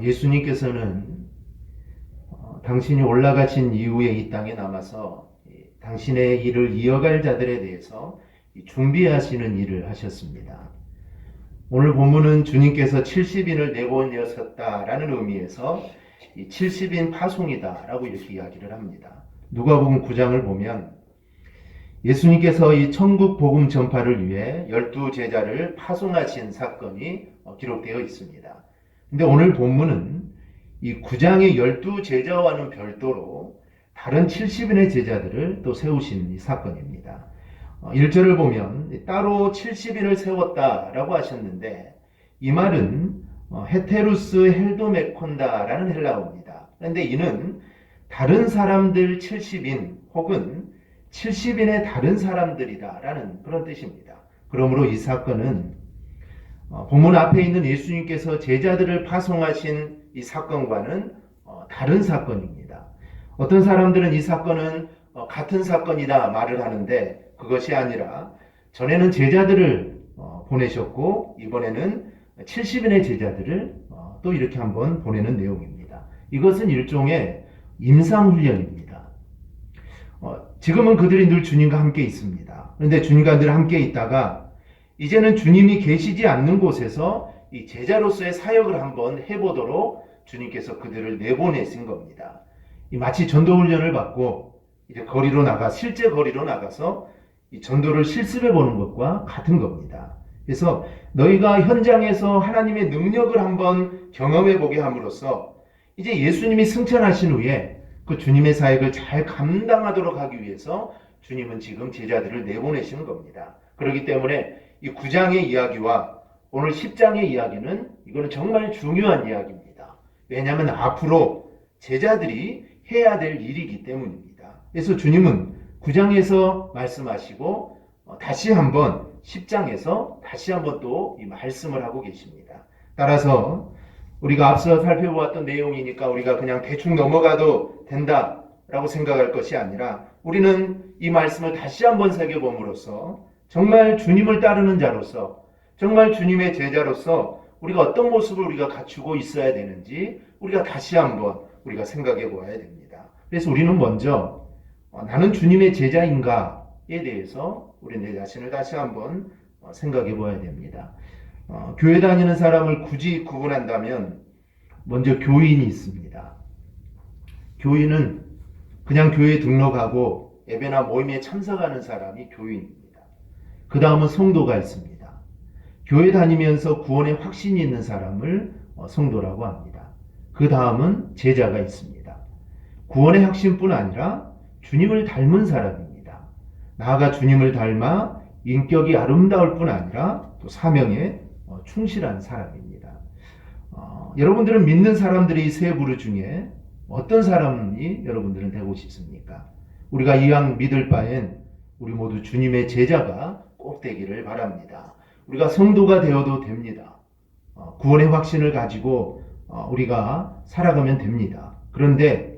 예수님께서는 당신이 올라가신 이후에 이 땅에 남아서 당신의 일을 이어갈 자들에 대해서 준비하시는 일을 하셨습니다. 오늘 본문은 주님께서 70인을 내보내셨다라는 의미에서 70인 파송이다라고 이렇게 이야기를 합니다. 누가복음 9장을 보면 예수님께서 이 천국 복음 전파를 위해 12제자를 파송하신 사건이 기록되어 있습니다. 근데 오늘 본문은 이 9장의 12제자와는 별도로 다른 70인의 제자들을 또 세우신 이 사건입니다. 1절을 보면 따로 70인을 세웠다라고 하셨는데 이 말은 헤테루스 헬도메콘다라는 헬라어입니다. 그런데 이는 다른 사람들 70인 혹은 70인의 다른 사람들이다라는 그런 뜻입니다. 그러므로 이 사건은 본문 앞에 있는 예수님께서 제자들을 파송하신 이 사건과는 다른 사건입니다. 어떤 사람들은 이 사건은 같은 사건이다 말을 하는데 그것이 아니라 전에는 제자들을 보내셨고 이번에는 70인의 제자들을 또 이렇게 한번 보내는 내용입니다. 이것은 일종의 임상훈련입니다. 지금은 그들이 늘 주님과 함께 있습니다. 그런데 주님과 늘 함께 있다가 이제는 주님이 계시지 않는 곳에서 이 제자로서의 사역을 한번 해보도록 주님께서 그들을 내보내신 겁니다. 마치 전도훈련을 받고 이제 실제 거리로 나가서 이 전도를 실습해 보는 것과 같은 겁니다. 그래서 너희가 현장에서 하나님의 능력을 한번 경험해 보게 함으로써 이제 예수님이 승천하신 후에 그 주님의 사역을 잘 감당하도록 하기 위해서 주님은 지금 제자들을 내보내시는 겁니다. 그렇기 때문에 이 9장의 이야기와 오늘 10장의 이야기는 이거는 정말 중요한 이야기입니다. 왜냐하면 앞으로 제자들이 해야 될 일이기 때문입니다. 그래서 주님은 9장에서 말씀하시고 다시 한번 10장에서 다시 한번 또 이 말씀을 하고 계십니다. 따라서 우리가 앞서 살펴보았던 내용이니까 우리가 그냥 대충 넘어가도 된다라고 생각할 것이 아니라 우리는 이 말씀을 다시 한번 새겨봄으로써 정말 주님을 따르는 자로서 정말 주님의 제자로서 우리가 어떤 모습을 우리가 갖추고 있어야 되는지 우리가 다시 한번 우리가 생각해 보아야 됩니다. 그래서 우리는 먼저 나는 주님의 제자인가에 대해서 우리 내 자신을 다시 한번 생각해 보아야 됩니다. 교회 다니는 사람을 굳이 구분한다면 먼저 교인이 있습니다. 교인은 그냥 교회에 등록하고 예배나 모임에 참석하는 사람이 교인입니다. 그 다음은 성도가 있습니다. 교회 다니면서 구원의 확신이 있는 사람을 성도라고 합니다. 그 다음은 제자가 있습니다. 구원의 확신뿐 아니라 주님을 닮은 사람입니다. 나아가 주님을 닮아 인격이 아름다울 뿐 아니라 또 사명에 충실한 사람입니다. 여러분들은 믿는 사람들의 세 부류 중에 어떤 사람이 여러분들은 되고 싶습니까? 우리가 이왕 믿을 바엔 우리 모두 주님의 제자가 꼭 되기를 바랍니다. 우리가 성도가 되어도 됩니다. 구원의 확신을 가지고 우리가 살아가면 됩니다. 그런데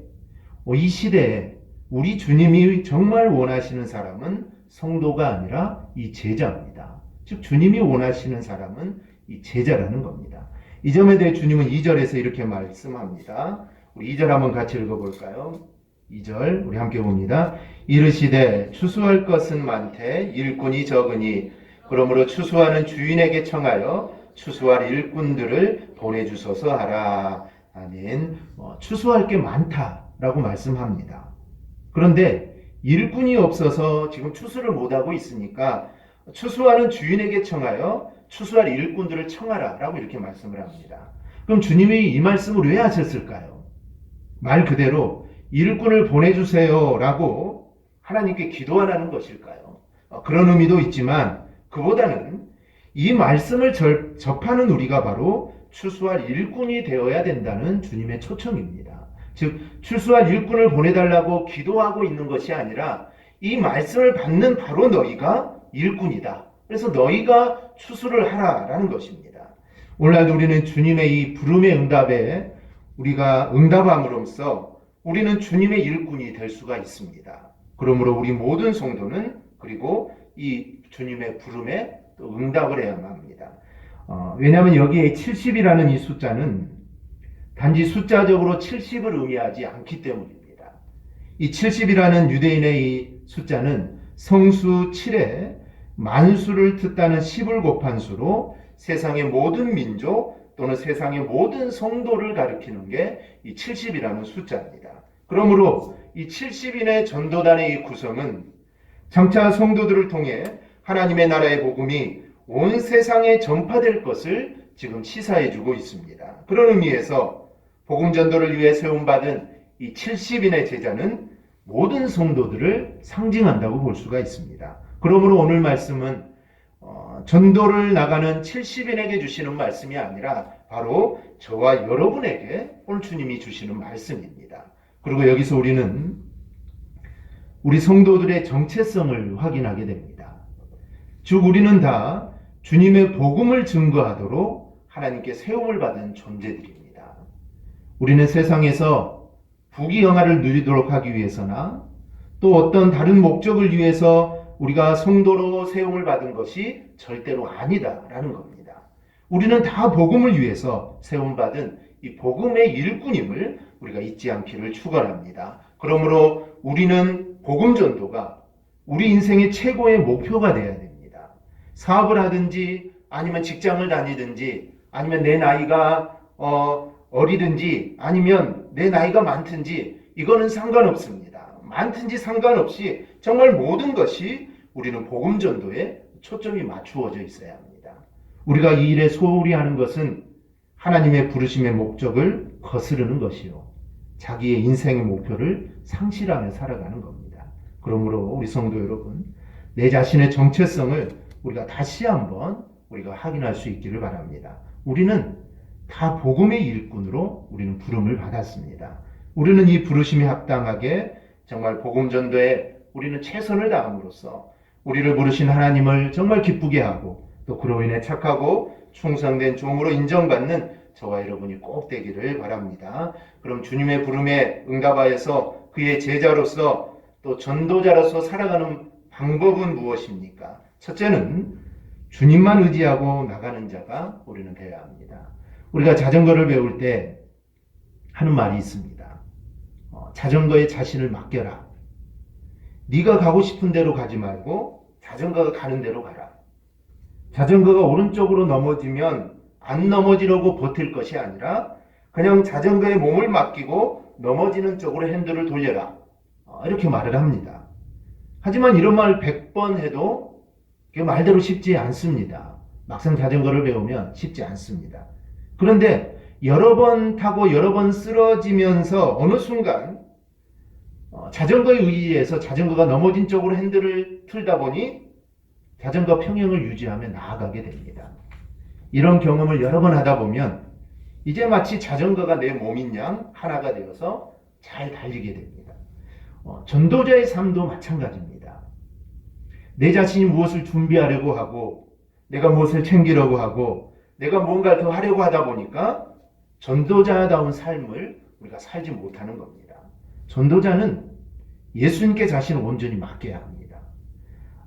이 시대에 우리 주님이 정말 원하시는 사람은 성도가 아니라 이 제자입니다. 즉 주님이 원하시는 사람은 이 제자라는 겁니다. 이 점에 대해 주님은 2절에서 이렇게 말씀합니다. 우리 2절 한번 같이 읽어볼까요? 2절 우리 함께 봅니다. 이르시되 추수할 것은 많되 일꾼이 적으니 그러므로 추수하는 주인에게 청하여 추수할 일꾼들을 보내주소서 하라. 아멘. 추수할 게 많다라고 말씀합니다. 그런데 일꾼이 없어서 지금 추수를 못하고 있으니까 추수하는 주인에게 청하여 추수할 일꾼들을 청하라 라고 이렇게 말씀을 합니다. 그럼 주님이 이 말씀을 왜 하셨을까요? 말 그대로 일꾼을 보내주세요 라고 하나님께 기도하라는 것일까요? 그런 의미도 있지만 그보다는 이 말씀을 접하는 우리가 바로 추수할 일꾼이 되어야 된다는 주님의 초청입니다. 즉 추수할 일꾼을 보내달라고 기도하고 있는 것이 아니라 이 말씀을 받는 바로 너희가 일꾼이다. 그래서 너희가 추수를 하라라는 것입니다. 오늘날도 우리는 주님의 이 부름의 응답에 우리가 응답함으로써 우리는 주님의 일꾼이 될 수가 있습니다. 그러므로 우리 모든 성도는 그리고 이 주님의 부름에 또 응답을 해야만 합니다. 왜냐하면 여기에 70이라는 이 숫자는 단지 숫자적으로 70을 의미하지 않기 때문입니다. 이 70이라는 유대인의 이 숫자는 성수 7에 만수를 뜻하는 10을 곱한 수로 세상의 모든 민족 또는 세상의 모든 성도를 가리키는 게 이 70이라는 숫자입니다. 그러므로 이 70인의 전도단의 이 구성은 장차 성도들을 통해 하나님의 나라의 복음이 온 세상에 전파될 것을 지금 시사해주고 있습니다. 그런 의미에서 복음 전도를 위해 세움받은 이 70인의 제자는 모든 성도들을 상징한다고 볼 수가 있습니다. 그러므로 오늘 말씀은 전도를 나가는 70인에게 주시는 말씀이 아니라 바로 저와 여러분에게 오늘 주님이 주시는 말씀입니다. 그리고 여기서 우리는 우리 성도들의 정체성을 확인하게 됩니다. 즉 우리는 다 주님의 복음을 증거하도록 하나님께 세움을 받은 존재들입니다. 우리는 세상에서 부귀영화를 누리도록 하기 위해서나 또 어떤 다른 목적을 위해서 우리가 성도로 세움을 받은 것이 절대로 아니다라는 겁니다. 우리는 다 복음을 위해서 세움받은 이 복음의 일꾼임을 우리가 잊지 않기를 축원합니다. 그러므로 우리는 복음 전도가 우리 인생의 최고의 목표가 되어야 됩니다. 사업을 하든지 아니면 직장을 다니든지 아니면 내 나이가 어리든지 아니면 내 나이가 많든지 이거는 상관없습니다. 많든지 상관없이 정말 모든 것이 우리는 복음 전도에 초점이 맞추어져 있어야 합니다. 우리가 이 일에 소홀히 하는 것은 하나님의 부르심의 목적을 거스르는 것이요. 자기의 인생의 목표를 상실하며 살아가는 겁니다. 그러므로 우리 성도 여러분, 내 자신의 정체성을 우리가 다시 한번 우리가 확인할 수 있기를 바랍니다. 우리는 다 복음의 일꾼으로 우리는 부름을 받았습니다. 우리는 이 부르심에 합당하게 정말 복음 전도에 우리는 최선을 다함으로써 우리를 부르신 하나님을 정말 기쁘게 하고 또 그로 인해 착하고 충성된 종으로 인정받는 저와 여러분이 꼭 되기를 바랍니다. 그럼 주님의 부름에 응답하여서 그의 제자로서 또 전도자로서 살아가는 방법은 무엇입니까? 첫째는 주님만 의지하고 나가는 자가 우리는 되어야 합니다. 우리가 자전거를 배울 때 하는 말이 있습니다. 자전거에 자신을 맡겨라. 네가 가고 싶은 대로 가지 말고 자전거가 가는 대로 가라. 자전거가 오른쪽으로 넘어지면 안 넘어지려고 버틸 것이 아니라 그냥 자전거에 몸을 맡기고 넘어지는 쪽으로 핸들을 돌려라. 이렇게 말을 합니다. 하지만 이런 말 100번 해도 말대로 쉽지 않습니다. 막상 자전거를 배우면 쉽지 않습니다. 그런데 여러 번 타고 여러 번 쓰러지면서 어느 순간 자전거에 의해서 자전거가 넘어진 쪽으로 핸들을 틀다 보니 자전거 평형을 유지하며 나아가게 됩니다. 이런 경험을 여러 번 하다 보면 이제 마치 자전거가 내 몸인 양 하나가 되어서 잘 달리게 됩니다. 전도자의 삶도 마찬가지입니다. 내 자신이 무엇을 준비하려고 하고 내가 무엇을 챙기려고 하고 내가 뭔가를 더 하려고 하다 보니까 전도자다운 삶을 우리가 살지 못하는 겁니다. 전도자는 예수님께 자신을 온전히 맡겨야 합니다.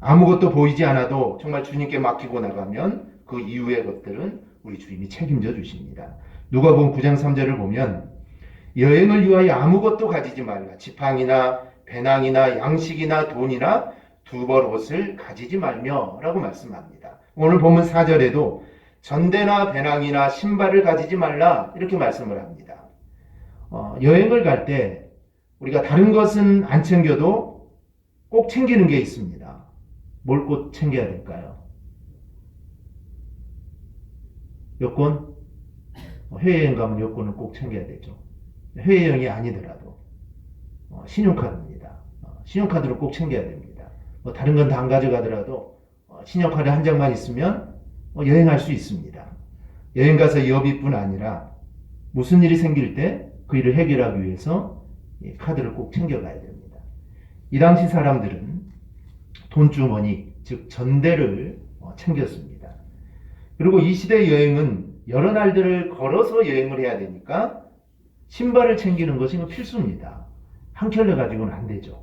아무것도 보이지 않아도 정말 주님께 맡기고 나가면 그 이후의 것들은 우리 주님이 책임져 주십니다. 누가복음 9장 3절을 보면 여행을 위하여 아무것도 가지지 말라. 지팡이나 배낭이나 양식이나 돈이나 두 벌 옷을 가지지 말며 라고 말씀합니다. 오늘 보면 4절에도 전대나 배낭이나 신발을 가지지 말라 이렇게 말씀을 합니다. 여행을 갈 때 우리가 다른 것은 안 챙겨도 꼭 챙기는 게 있습니다. 뭘 꼭 챙겨야 될까요? 여권? 해외여행 가면 여권을 꼭 챙겨야 되죠. 해외여행이 아니더라도 신용카드입니다. 신용카드를 꼭 챙겨야 됩니다. 다른 건 다 안 가져가더라도 신용카드 한 장만 있으면 여행할 수 있습니다. 여행 가서 여비뿐 아니라 무슨 일이 생길 때 그 일을 해결하기 위해서 카드를 꼭 챙겨가야 됩니다. 이 당시 사람들은 돈주머니, 즉 전대를 챙겼습니다. 그리고 이 시대의 여행은 여러 날들을 걸어서 여행을 해야 되니까 신발을 챙기는 것이 필수입니다. 한 켤레 가지고는 안 되죠.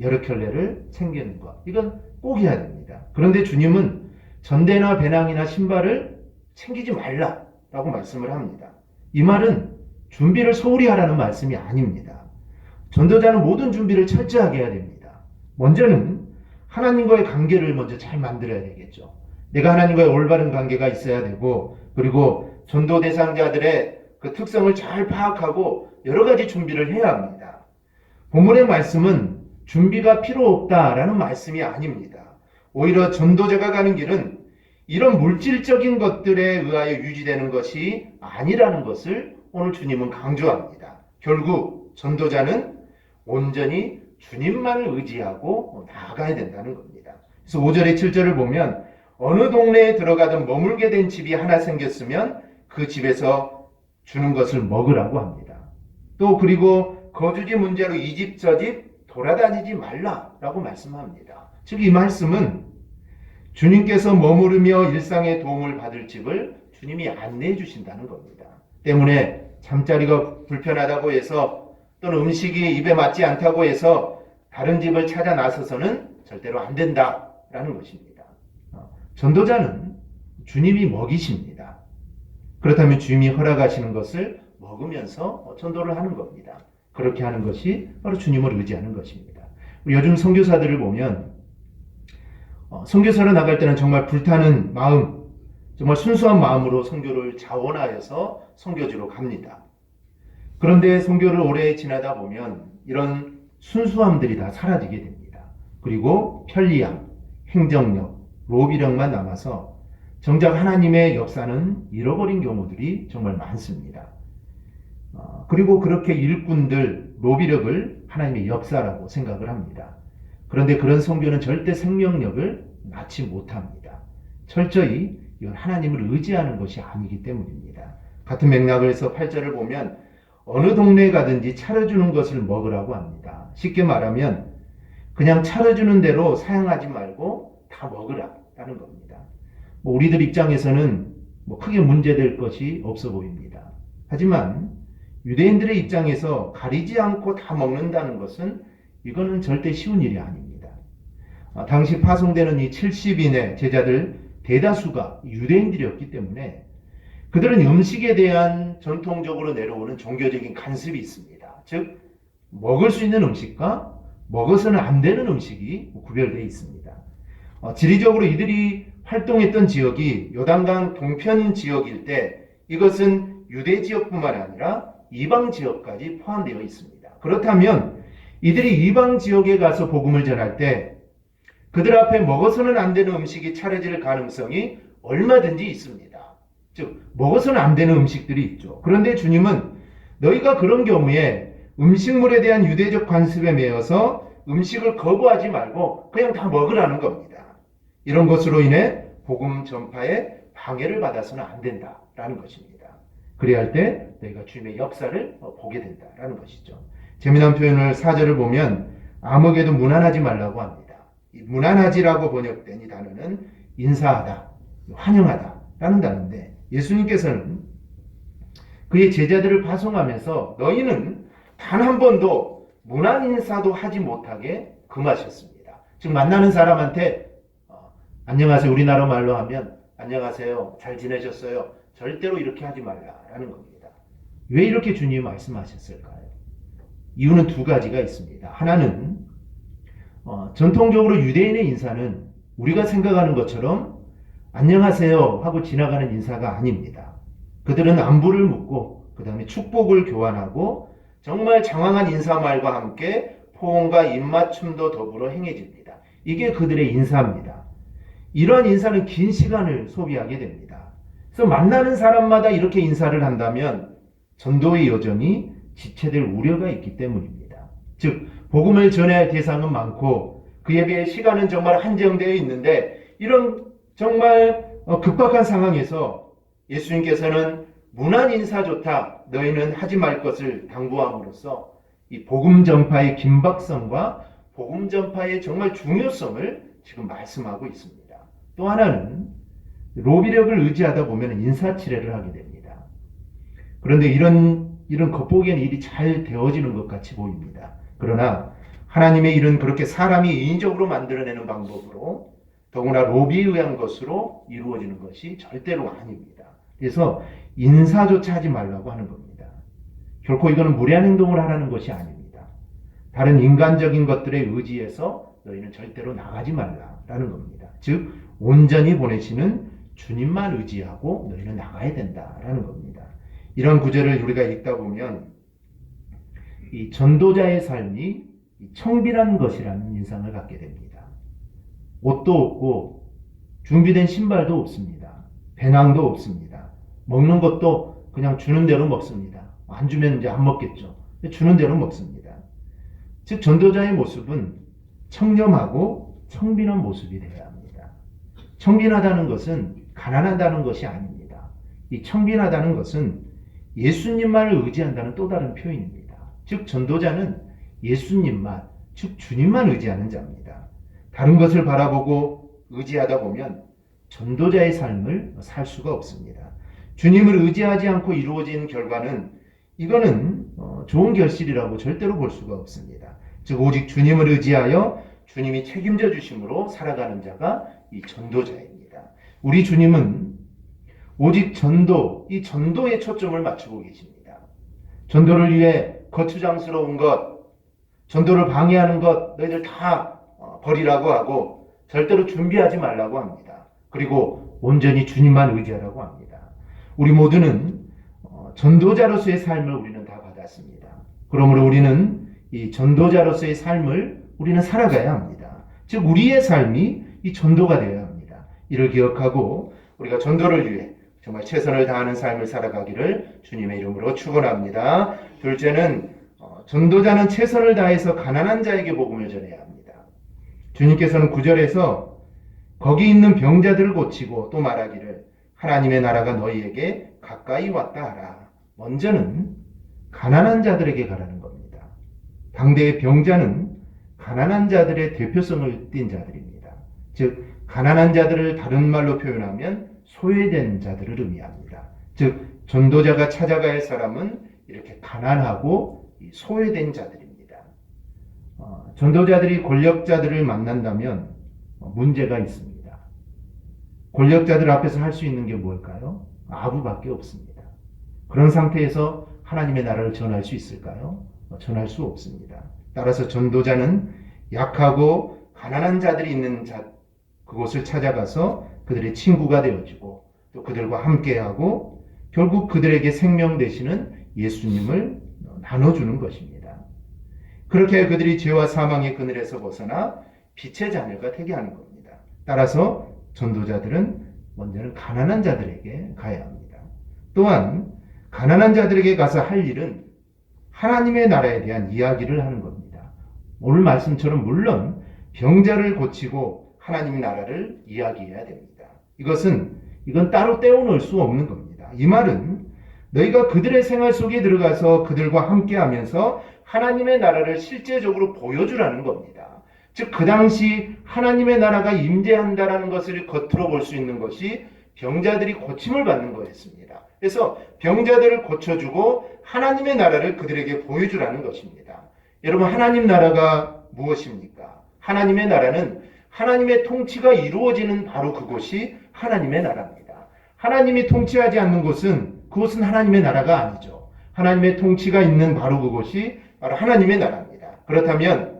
여러 켤레를 챙기는 것, 이건 꼭 해야 됩니다. 그런데 주님은 전대나 배낭이나 신발을 챙기지 말라라고 말씀을 합니다. 이 말은 준비를 소홀히 하라는 말씀이 아닙니다. 전도자는 모든 준비를 철저하게 해야 됩니다. 먼저는 하나님과의 관계를 먼저 잘 만들어야 되겠죠. 내가 하나님과의 올바른 관계가 있어야 되고, 그리고 전도 대상자들의 그 특성을 잘 파악하고 여러 가지 준비를 해야 합니다. 본문의 말씀은 준비가 필요 없다라는 말씀이 아닙니다. 오히려 전도자가 가는 길은 이런 물질적인 것들에 의하여 유지되는 것이 아니라는 것을 오늘 주님은 강조합니다. 결국 전도자는 온전히 주님만을 의지하고 나아가야 된다는 겁니다. 그래서 5절에 7절을 보면 어느 동네에 들어가든 머물게 된 집이 하나 생겼으면 그 집에서 주는 것을 먹으라고 합니다. 또 그리고 거주지 문제로 이 집 저 집 돌아다니지 말라라고 말씀합니다. 즉 이 말씀은 주님께서 머무르며 일상의 도움을 받을 집을 주님이 안내해 주신다는 겁니다. 때문에 잠자리가 불편하다고 해서 또는 음식이 입에 맞지 않다고 해서 다른 집을 찾아 나서서는 절대로 안 된다라는 것입니다. 전도자는 주님이 먹이십니다. 그렇다면 주님이 허락하시는 것을 먹으면서 전도를 하는 겁니다. 그렇게 하는 것이 바로 주님을 의지하는 것입니다. 요즘 선교사들을 보면 선교사로 나갈 때는 정말 불타는 마음, 정말 순수한 마음으로 선교를 자원하여서 선교지로 갑니다. 그런데 선교를 오래 지나다 보면 이런 순수함들이 다 사라지게 됩니다. 그리고 편리함, 행정력, 로비력만 남아서 정작 하나님의 역사는 잃어버린 경우들이 정말 많습니다. 그리고 그렇게 일꾼들, 로비력을 하나님의 역사라고 생각을 합니다. 그런데 그런 선교는 절대 생명력을 낳지 못합니다. 철저히 이건 하나님을 의지하는 것이 아니기 때문입니다. 같은 맥락을 해서 8절을 보면 어느 동네에 가든지 차려주는 것을 먹으라고 합니다. 쉽게 말하면 그냥 차려주는 대로 사용하지 말고 다 먹으라라는 겁니다. 우리들 입장에서는 크게 문제될 것이 없어 보입니다. 하지만 유대인들의 입장에서 가리지 않고 다 먹는다는 것은 이거는 절대 쉬운 일이 아닙니다. 당시 파송되는 이 70인의 제자들 대다수가 유대인들이었기 때문에 그들은 음식에 대한 전통적으로 내려오는 종교적인 관습이 있습니다. 즉 먹을 수 있는 음식과 먹어서는 안 되는 음식이 구별되어 있습니다. 지리적으로 이들이 활동했던 지역이 요단강 동편 지역일 때 이것은 유대 지역뿐만 아니라 이방 지역까지 포함되어 있습니다. 그렇다면 이들이 이방 지역에 가서 복음을 전할 때 그들 앞에 먹어서는 안 되는 음식이 차려질 가능성이 얼마든지 있습니다. 즉 먹어서는 안 되는 음식들이 있죠. 그런데 주님은 너희가 그런 경우에 음식물에 대한 유대적 관습에 매여서 음식을 거부하지 말고 그냥 다 먹으라는 겁니다. 이런 것으로 인해 복음 전파에 방해를 받아서는 안 된다라는 것입니다. 그래야 할 때 너희가 주님의 역사를 보게 된다라는 것이죠. 재미난 표현을 4절을 보면 아무에게도 무난하지 말라고 합니다. 이 무난하지라고 번역된 이 단어는 인사하다, 환영하다라는 단어인데 예수님께서는 그의 제자들을 파송하면서 너희는 단 한 번도 무난 인사도 하지 못하게 금하셨습니다. 즉 만나는 사람한테 안녕하세요, 우리나라 말로 하면 안녕하세요, 잘 지내셨어요? 절대로 이렇게 하지 말라라는 겁니다. 왜 이렇게 주님이 말씀하셨을까요? 이유는 두 가지가 있습니다. 하나는 전통적으로 유대인의 인사는 우리가 생각하는 것처럼 안녕하세요 하고 지나가는 인사가 아닙니다. 그들은 안부를 묻고 그 다음에 축복을 교환하고 정말 장황한 인사말과 함께 포옹과 입맞춤도 더불어 행해집니다. 이게 그들의 인사입니다. 이러한 인사는 긴 시간을 소비하게 됩니다. 그래서 만나는 사람마다 이렇게 인사를 한다면 전도의 여정이 지체될 우려가 있기 때문입니다. 즉 복음을 전해야 할 대상은 많고 그에 비해 시간은 정말 한정되어 있는데 이런 정말 급박한 상황에서 예수님께서는 무난 인사조차 너희는 하지 말 것을 당부함으로써 이 복음 전파의 긴박성과 복음 전파의 정말 중요성을 지금 말씀하고 있습니다. 또 하나는 로비력을 의지하다 보면 인사치레를 하게 됩니다. 그런데 이런 겉보기에는 일이 잘 되어지는 것 같이 보입니다. 그러나 하나님의 일은 그렇게 사람이 인위적으로 만들어내는 방법으로 더구나 로비에 의한 것으로 이루어지는 것이 절대로 아닙니다. 그래서 인사조차 하지 말라고 하는 겁니다. 결코 이거는 무례한 행동을 하라는 것이 아닙니다. 다른 인간적인 것들에 의지해서 너희는 절대로 나가지 말라라는 겁니다. 즉 온전히 보내시는 주님만 의지하고 너희는 나가야 된다라는 겁니다. 이런 구절을 우리가 읽다 보면 이 전도자의 삶이 청빈한 것이라는 인상을 갖게 됩니다. 옷도 없고 준비된 신발도 없습니다. 배낭도 없습니다. 먹는 것도 그냥 주는 대로 먹습니다. 안 주면 이제 안 먹겠죠. 주는 대로 먹습니다. 즉 전도자의 모습은 청렴하고 청빈한 모습이 되어야 합니다. 청빈하다는 것은 가난하다는 것이 아닙니다. 이 청빈하다는 것은 예수님만을 의지한다는 또 다른 표현입니다. 즉 전도자는 예수님만, 즉 주님만 의지하는 자입니다. 다른 것을 바라보고 의지하다 보면 전도자의 삶을 살 수가 없습니다. 주님을 의지하지 않고 이루어진 결과는 이거는 좋은 결실이라고 절대로 볼 수가 없습니다. 즉 오직 주님을 의지하여 주님이 책임져 주심으로 살아가는 자가 이 전도자입니다. 우리 주님은 오직 이 전도에 초점을 맞추고 계십니다. 전도를 위해 거추장스러운 것, 전도를 방해하는 것 너희들 다 버리라고 하고 절대로 준비하지 말라고 합니다. 그리고 온전히 주님만 의지하라고 합니다. 우리 모두는 전도자로서의 삶을 우리는 다 받았습니다. 그러므로 우리는 이 전도자로서의 삶을 우리는 살아가야 합니다. 즉 우리의 삶이 이 전도가 되어야 합니다. 이를 기억하고 우리가 전도를 위해 정말 최선을 다하는 삶을 살아가기를 주님의 이름으로 축원합니다. 둘째는 전도자는 최선을 다해서 가난한 자에게 복음을 전해야 합니다. 주님께서는 9절에서 거기 있는 병자들을 고치고 또 말하기를 하나님의 나라가 너희에게 가까이 왔다 하라. 먼저는 가난한 자들에게 가라는 겁니다. 당대의 병자는 가난한 자들의 대표성을 띈 자들입니다. 즉 가난한 자들을 다른 말로 표현하면 소외된 자들을 의미합니다. 즉 전도자가 찾아가야 할 사람은 이렇게 가난하고 소외된 자들입니다. 전도자들이 권력자들을 만난다면 문제가 있습니다. 권력자들 앞에서 할 수 있는 게 뭘까요? 아부밖에 없습니다. 그런 상태에서 하나님의 나라를 전할 수 있을까요? 전할 수 없습니다. 따라서 전도자는 약하고 가난한 자들이 있는 그곳을 찾아가서 그들의 친구가 되어주고 또 그들과 함께하고 결국 그들에게 생명 되시는 예수님을 나눠주는 것입니다. 그렇게 그들이 죄와 사망의 그늘에서 벗어나 빛의 자녀가 되게 하는 겁니다. 따라서 전도자들은 먼저는 가난한 자들에게 가야 합니다. 또한 가난한 자들에게 가서 할 일은 하나님의 나라에 대한 이야기를 하는 겁니다. 오늘 말씀처럼 물론 병자를 고치고 하나님의 나라를 이야기해야 됩니다. 이건 따로 떼어놓을 수 없는 겁니다. 이 말은 너희가 그들의 생활 속에 들어가서 그들과 함께하면서 하나님의 나라를 실제적으로 보여주라는 겁니다. 즉 그 당시 하나님의 나라가 임재한다라는 것을 겉으로 볼 수 있는 것이 병자들이 고침을 받는 거였습니다. 그래서 병자들을 고쳐주고 하나님의 나라를 그들에게 보여주라는 것입니다. 여러분 하나님 나라가 무엇입니까? 하나님의 나라는 하나님의 통치가 이루어지는 바로 그곳이 하나님의 나라입니다. 하나님이 통치하지 않는 곳은 그곳은 하나님의 나라가 아니죠. 하나님의 통치가 있는 바로 그곳이 바로 하나님의 나라입니다. 그렇다면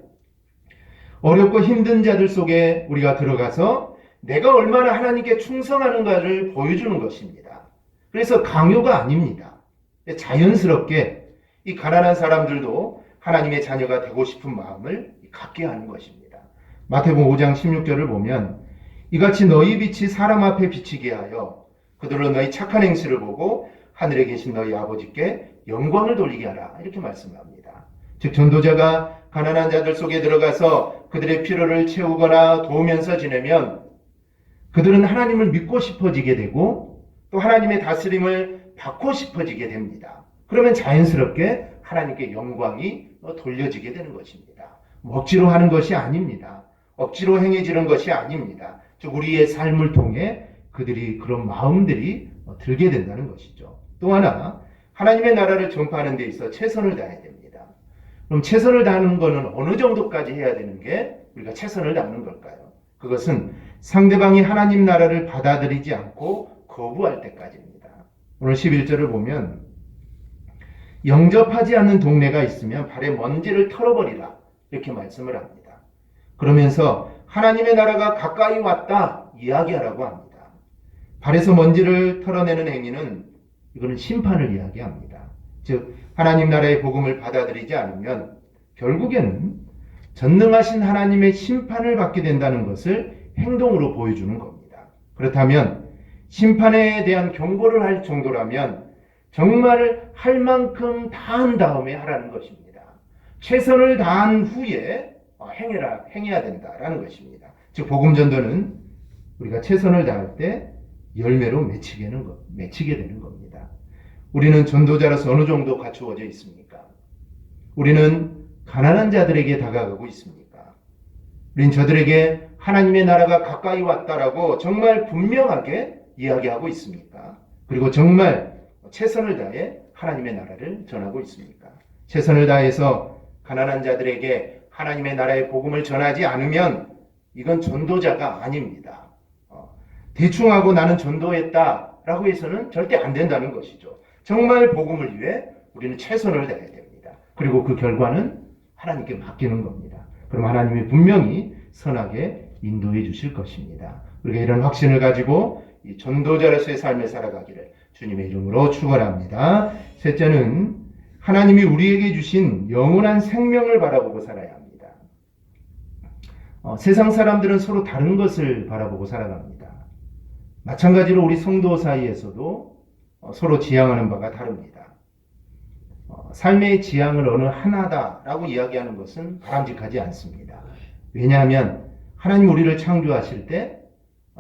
어렵고 힘든 자들 속에 우리가 들어가서 내가 얼마나 하나님께 충성하는가를 보여주는 것입니다. 그래서 강요가 아닙니다. 자연스럽게 이 가난한 사람들도 하나님의 자녀가 되고 싶은 마음을 갖게 하는 것입니다. 마태복음 5장 16절을 보면 이같이 너희 빛이 사람 앞에 비치게 하여 그들로 너희 착한 행실을 보고 하늘에 계신 너희 아버지께 영광을 돌리게 하라. 이렇게 말씀합니다. 즉 전도자가 가난한 자들 속에 들어가서 그들의 필요를 채우거나 도우면서 지내면 그들은 하나님을 믿고 싶어지게 되고 또 하나님의 다스림을 받고 싶어지게 됩니다. 그러면 자연스럽게 하나님께 영광이 돌려지게 되는 것입니다. 억지로 하는 것이 아닙니다. 억지로 행해지는 것이 아닙니다. 즉 우리의 삶을 통해 그들이 그런 마음들이 들게 된다는 것이죠. 또 하나 하나님의 나라를 전파하는 데 있어 최선을 다해야 됩니다. 그럼 최선을 다하는 것은 어느 정도까지 해야 되는 게 우리가 최선을 다하는 걸까요? 그것은 상대방이 하나님 나라를 받아들이지 않고 거부할 때까지입니다. 오늘 11절을 보면 영접하지 않는 동네가 있으면 발에 먼지를 털어버리라. 이렇게 말씀을 합니다. 그러면서 하나님의 나라가 가까이 왔다 이야기하라고 합니다. 발에서 먼지를 털어내는 행위는 이거는 심판을 이야기합니다. 즉 하나님 나라의 복음을 받아들이지 않으면 결국에는 전능하신 하나님의 심판을 받게 된다는 것을 행동으로 보여주는 겁니다. 그렇다면 심판에 대한 경고를 할 정도라면 정말 할 만큼 다 한 다음에 하라는 것입니다. 최선을 다한 후에 행해야 된다라는 것입니다. 즉 복음 전도는 우리가 최선을 다할 때 열매로 맺히게 되는 겁니다. 우리는 전도자로서 어느 정도 갖추어져 있습니까? 우리는 가난한 자들에게 다가가고 있습니까? 우린 저들에게 하나님의 나라가 가까이 왔다라고 정말 분명하게 이야기하고 있습니까? 그리고 정말 최선을 다해 하나님의 나라를 전하고 있습니까? 최선을 다해서 가난한 자들에게 하나님의 나라의 복음을 전하지 않으면 이건 전도자가 아닙니다. 대충 하고 나는 전도했다라고 해서는 절대 안 된다는 것이죠. 정말 복음을 위해 우리는 최선을 다해야 됩니다. 그리고 그 결과는 하나님께 맡기는 겁니다. 그럼 하나님이 분명히 선하게 인도해 주실 것입니다. 우리가 이런 확신을 가지고 이 전도자로서의 삶을 살아가기를 주님의 이름으로 축원합니다. 셋째는 하나님이 우리에게 주신 영원한 생명을 바라보고 살아야 합니다. 세상 사람들은 서로 다른 것을 바라보고 살아갑니다. 마찬가지로 우리 성도 사이에서도 서로 지향하는 바가 다릅니다. 삶의 지향을 어느 하나다라고 이야기하는 것은 바람직하지 않습니다. 왜냐하면 하나님 우리를 창조하실 때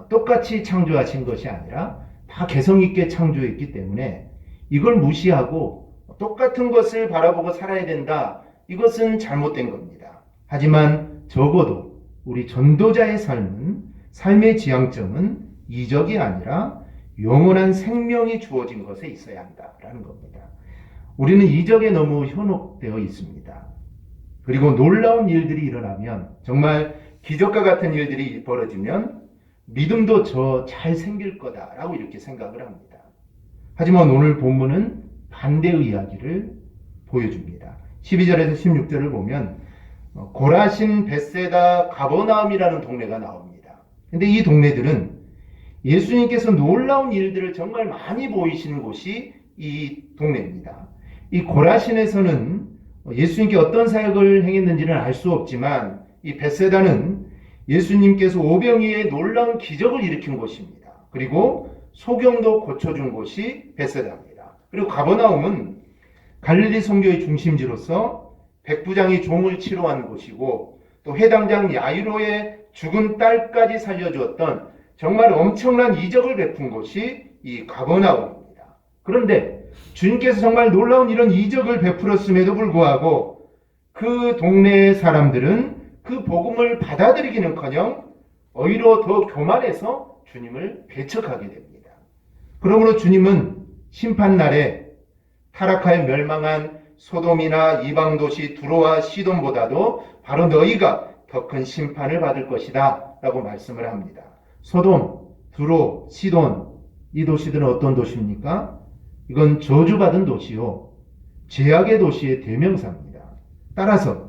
똑같이 창조하신 것이 아니라 다 개성 있게 창조했기 때문에 이걸 무시하고 똑같은 것을 바라보고 살아야 된다. 이것은 잘못된 겁니다. 하지만 적어도 우리 전도자의 삶의 지향점은 이적이 아니라 영원한 생명이 주어진 것에 있어야 한다라는 겁니다. 우리는 이적에 너무 현혹되어 있습니다. 그리고 놀라운 일들이 일어나면 정말 기적과 같은 일들이 벌어지면 믿음도 저 잘 생길 거다라고 이렇게 생각을 합니다. 하지만 오늘 본문은 반대의 이야기를 보여줍니다. 12절에서 16절을 보면 고라신, 벳세다, 가버나움이라는 동네가 나옵니다. 근데 이 동네들은 예수님께서 놀라운 일들을 정말 많이 보이시는 곳이 이 동네입니다. 이 고라신에서는 예수님께 어떤 사역을 행했는지는 알 수 없지만 이 벳세다는 예수님께서 오병이의 놀라운 기적을 일으킨 곳입니다. 그리고 소경도 고쳐준 곳이 벳세다입니다. 그리고 가버나움은 갈릴리 선교의 중심지로서 백부장이 종을 치료한 곳이고 또 해당장 야이로의 죽은 딸까지 살려주었던 정말 엄청난 이적을 베푼 곳이 이 가버나움입니다. 그런데 주님께서 정말 놀라운 이런 이적을 베풀었음에도 불구하고 그 동네의 사람들은 그 복음을 받아들이기는커녕 오히려 더 교만해서 주님을 배척하게 됩니다. 그러므로 주님은 심판날에 타락하여 멸망한 소돔이나 이방도시 두로와 시돈보다도 바로 너희가 더 큰 심판을 받을 것이다 라고 말씀을 합니다. 소돔, 두로, 시돈 이 도시들은 어떤 도시입니까? 이건 저주받은 도시요 죄악의 도시의 대명사입니다. 따라서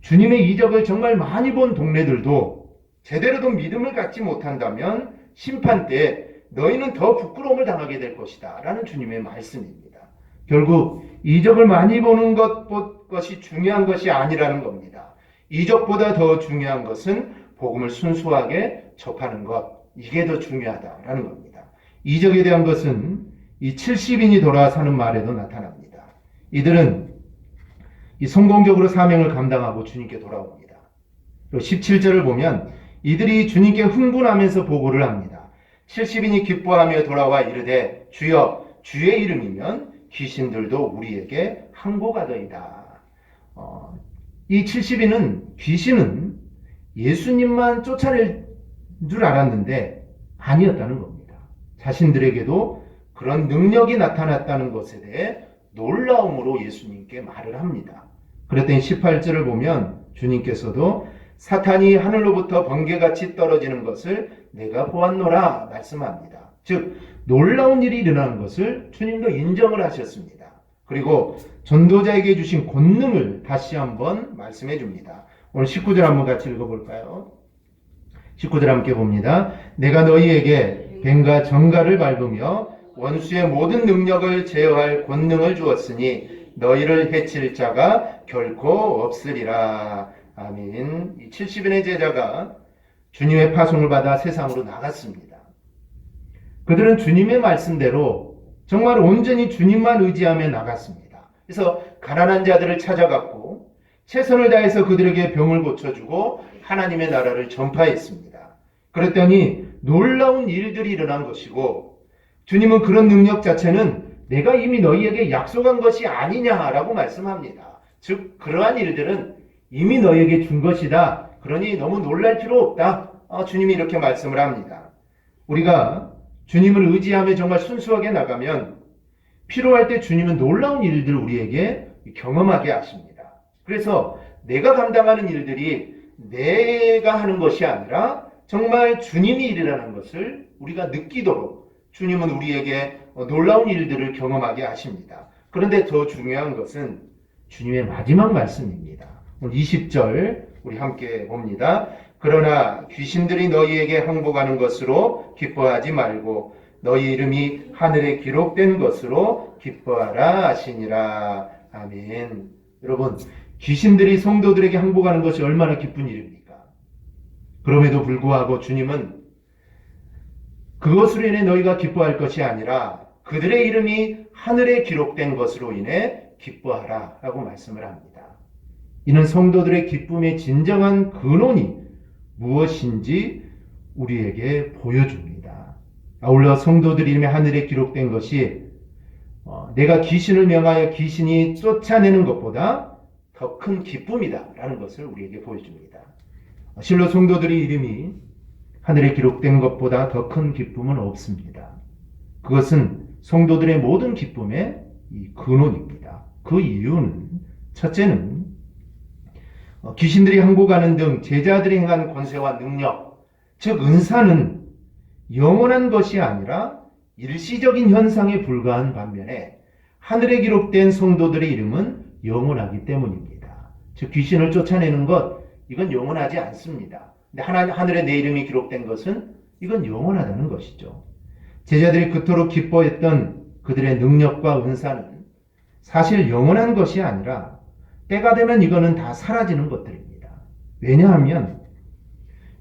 주님의 이적을 정말 많이 본 동네들도 제대로 된 믿음을 갖지 못한다면 심판 때 너희는 더 부끄러움을 당하게 될 것이다 라는 주님의 말씀입니다. 결국 이적을 많이 보는 것이 중요한 것이 아니라는 겁니다. 이적보다 더 중요한 것은 복음을 순수하게 접하는 것, 이게 더 중요하다라는 겁니다. 이적에 대한 것은 이 70인이 돌아 사는 말에도 나타납니다. 이들은 이 성공적으로 사명을 감당하고 주님께 돌아옵니다. 그리고 17절을 보면 이들이 주님께 흥분하면서 보고를 합니다. 70인이 기뻐하며 돌아와 이르되 주여 주의 이름이면 귀신들도 우리에게 항복하더이다. 이 70인은 귀신은 예수님만 쫓아낼 줄 알았는데 아니었다는 겁니다. 자신들에게도 그런 능력이 나타났다는 것에 대해 놀라움으로 예수님께 말을 합니다. 그랬더니 18절을 보면 주님께서도 사탄이 하늘로부터 번개같이 떨어지는 것을 내가 보았노라 말씀합니다. 즉 놀라운 일이 일어나는 것을 주님도 인정을 하셨습니다. 그리고 전도자에게 주신 권능을 다시 한번 말씀해 줍니다. 오늘 19절 한번 같이 읽어볼까요? 19절 함께 봅니다. 내가 너희에게 뱀과 정갈을 밟으며 원수의 모든 능력을 제어할 권능을 주었으니 너희를 해칠 자가 결코 없으리라. 아멘. 이 70인의 제자가 주님의 파송을 받아 세상으로 나갔습니다. 그들은 주님의 말씀대로 정말 온전히 주님만 의지하며 나갔습니다. 그래서 가난한 자들을 찾아갔고 최선을 다해서 그들에게 병을 고쳐주고 하나님의 나라를 전파했습니다. 그랬더니 놀라운 일들이 일어난 것이고 주님은 그런 능력 자체는 내가 이미 너희에게 약속한 것이 아니냐라고 말씀합니다. 즉 그러한 일들은 이미 너희에게 준 것이다. 그러니 너무 놀랄 필요 없다. 주님이 이렇게 말씀을 합니다. 우리가 주님을 의지하며 정말 순수하게 나가면 필요할 때 주님은 놀라운 일들을 우리에게 경험하게 하십니다. 그래서 내가 감당하는 일들이 내가 하는 것이 아니라 정말 주님이 일이라는 것을 우리가 느끼도록 주님은 우리에게 놀라운 일들을 경험하게 하십니다. 그런데 더 중요한 것은 주님의 마지막 말씀입니다. 오늘 20절 우리 함께 봅니다. 그러나 귀신들이 너희에게 항복하는 것으로 기뻐하지 말고 너희 이름이 하늘에 기록된 것으로 기뻐하라 하시니라. 아멘. 여러분, 귀신들이 성도들에게 항복하는 것이 얼마나 기쁜 일입니까? 그럼에도 불구하고 주님은 그것으로 인해 너희가 기뻐할 것이 아니라 그들의 이름이 하늘에 기록된 것으로 인해 기뻐하라 라고 말씀을 합니다. 이는 성도들의 기쁨의 진정한 근원이 무엇인지 우리에게 보여줍니다. 아울러 성도들 이름이 하늘에 기록된 것이 내가 귀신을 명하여 귀신이 쫓아내는 것보다 더 큰 기쁨이다 라는 것을 우리에게 보여줍니다. 실로 성도들의 이름이 하늘에 기록된 것보다 더 큰 기쁨은 없습니다. 그것은 성도들의 모든 기쁨의 근원입니다. 그 이유는 첫째는 귀신들이 항복하는 등 제자들이 행한 권세와 능력, 즉 은사는 영원한 것이 아니라 일시적인 현상에 불과한 반면에 하늘에 기록된 성도들의 이름은 영원하기 때문입니다. 즉 귀신을 쫓아내는 것, 이건 영원하지 않습니다. 근데 하늘에 내 이름이 기록된 것은 이건 영원하다는 것이죠. 제자들이 그토록 기뻐했던 그들의 능력과 은사는 사실 영원한 것이 아니라 때가 되면 이거는 다 사라지는 것들입니다. 왜냐하면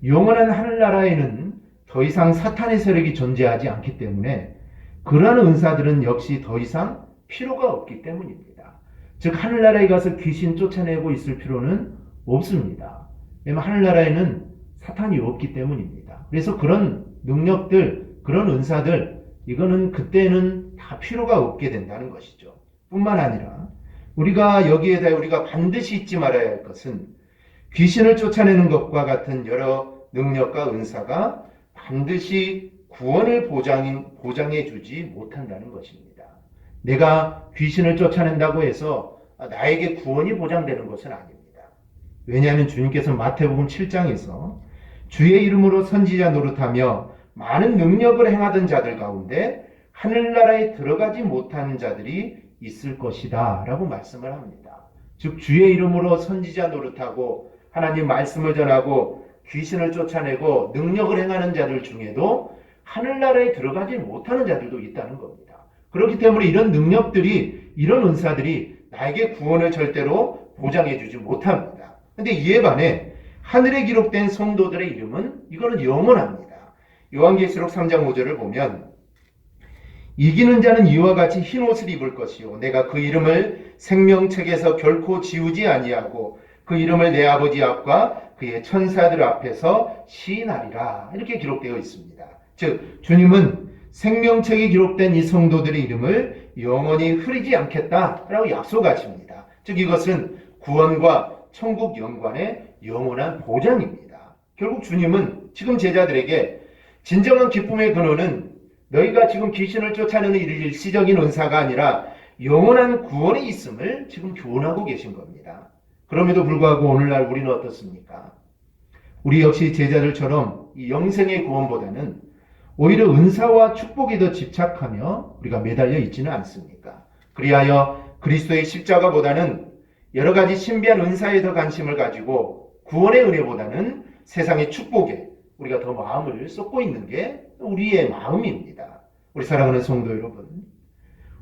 영원한 하늘나라에는 더 이상 사탄의 세력이 존재하지 않기 때문에 그러한 은사들은 역시 더 이상 필요가 없기 때문입니다. 즉 하늘나라에 가서 귀신 쫓아내고 있을 필요는 없습니다. 왜냐하면 하늘나라에는 사탄이 없기 때문입니다. 그래서 그런 능력들, 그런 은사들, 이거는 그때는 다 필요가 없게 된다는 것이죠. 뿐만 아니라 우리가 여기에 대해 우리가 반드시 잊지 말아야 할 것은 귀신을 쫓아내는 것과 같은 여러 능력과 은사가 반드시 구원을 보장해 주지 못한다는 것입니다. 내가 귀신을 쫓아낸다고 해서 나에게 구원이 보장되는 것은 아닙니다. 왜냐하면 주님께서 마태복음 7장에서 주의 이름으로 선지자 노릇하며 많은 능력을 행하던 자들 가운데 하늘나라에 들어가지 못하는 자들이 있을 것이다 라고 말씀을 합니다. 즉 주의 이름으로 선지자 노릇하고 하나님 말씀을 전하고 귀신을 쫓아내고 능력을 행하는 자들 중에도 하늘나라에 들어가지 못하는 자들도 있다는 겁니다. 그렇기 때문에 이런 능력들이, 이런 은사들이 나에게 구원을 절대로 보장해 주지 못합니다. 그런데 이에 반해 하늘에 기록된 성도들의 이름은 이거는 영원합니다. 요한계시록 3장 5절을 보면 이기는 자는 이와 같이 흰 옷을 입을 것이요 내가 그 이름을 생명책에서 결코 지우지 아니하고 그 이름을 내 아버지 앞과 그의 천사들 앞에서 시인하리라 이렇게 기록되어 있습니다. 즉 주님은 생명책에 기록된 이 성도들의 이름을 영원히 흐리지 않겠다라고 약속하십니다. 즉 이것은 구원과 천국 영광의 영원한 보장입니다. 결국 주님은 지금 제자들에게 진정한 기쁨의 근원은 너희가 지금 귀신을 쫓아내는 일시적인 은사가 아니라 영원한 구원이 있음을 지금 교훈하고 계신 겁니다. 그럼에도 불구하고 오늘날 우리는 어떻습니까? 우리 역시 제자들처럼 이 영생의 구원보다는 오히려 은사와 축복에 더 집착하며 우리가 매달려 있지는 않습니까? 그리하여 그리스도의 십자가보다는 여러 가지 신비한 은사에 더 관심을 가지고 구원의 은혜보다는 세상의 축복에 우리가 더 마음을 쏟고 있는 게 우리의 마음입니다. 우리 사랑하는 성도 여러분,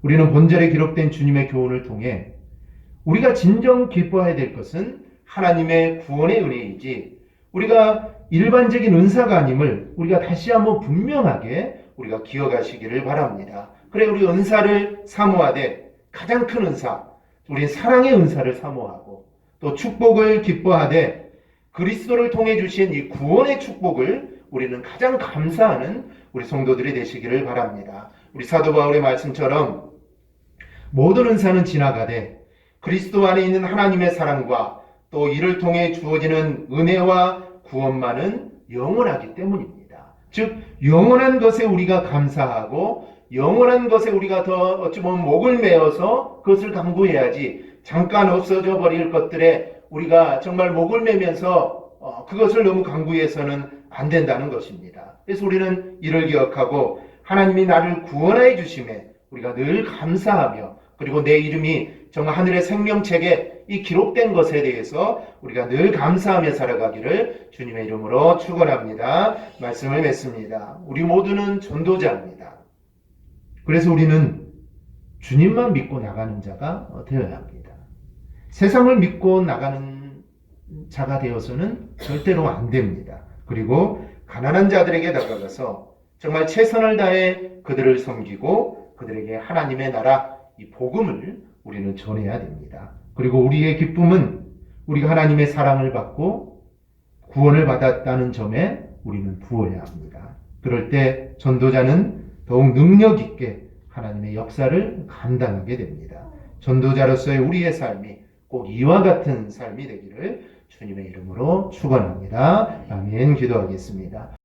우리는 본절에 기록된 주님의 교훈을 통해 우리가 진정 기뻐해야 될 것은 하나님의 구원의 은혜이지 우리가 일반적인 은사가 아님을 우리가 다시 한번 분명하게 우리가 기억하시기를 바랍니다. 그래, 우리 은사를 사모하되 가장 큰 은사, 우리 사랑의 은사를 사모하고 또 축복을 기뻐하되 그리스도를 통해 주신 이 구원의 축복을 우리는 가장 감사하는 우리 성도들이 되시기를 바랍니다. 우리 사도 바울의 말씀처럼 모든 은사는 지나가되 그리스도 안에 있는 하나님의 사랑과 또 이를 통해 주어지는 은혜와 구원만은 영원하기 때문입니다. 즉 영원한 것에 우리가 감사하고 영원한 것에 우리가 더 어찌 보면 목을 메어서 그것을 강구해야지 잠깐 없어져 버릴 것들에 우리가 정말 목을 매면서 그것을 너무 강구해서는 안 된다는 것입니다. 그래서 우리는 이를 기억하고 하나님이 나를 구원하여 주심에 우리가 늘 감사하며 그리고 내 이름이 정말 하늘의 생명책에 이 기록된 것에 대해서 우리가 늘 감사하며 살아가기를 주님의 이름으로 축원합니다. 말씀을 맺습니다. 우리 모두는 전도자입니다. 그래서 우리는 주님만 믿고 나가는 자가 되어야 합니다. 세상을 믿고 나가는 자가 되어서는 절대로 안 됩니다. 그리고 가난한 자들에게 다가가서 정말 최선을 다해 그들을 섬기고 그들에게 하나님의 나라 이 복음을 우리는 전해야 됩니다. 그리고 우리의 기쁨은 우리가 하나님의 사랑을 받고 구원을 받았다는 점에 우리는 부어야 합니다. 그럴 때 전도자는 더욱 능력 있게 하나님의 역사를 감당하게 됩니다. 전도자로서의 우리의 삶이 꼭 이와 같은 삶이 되기를 주님의 이름으로 축원합니다. 아멘. 기도하겠습니다.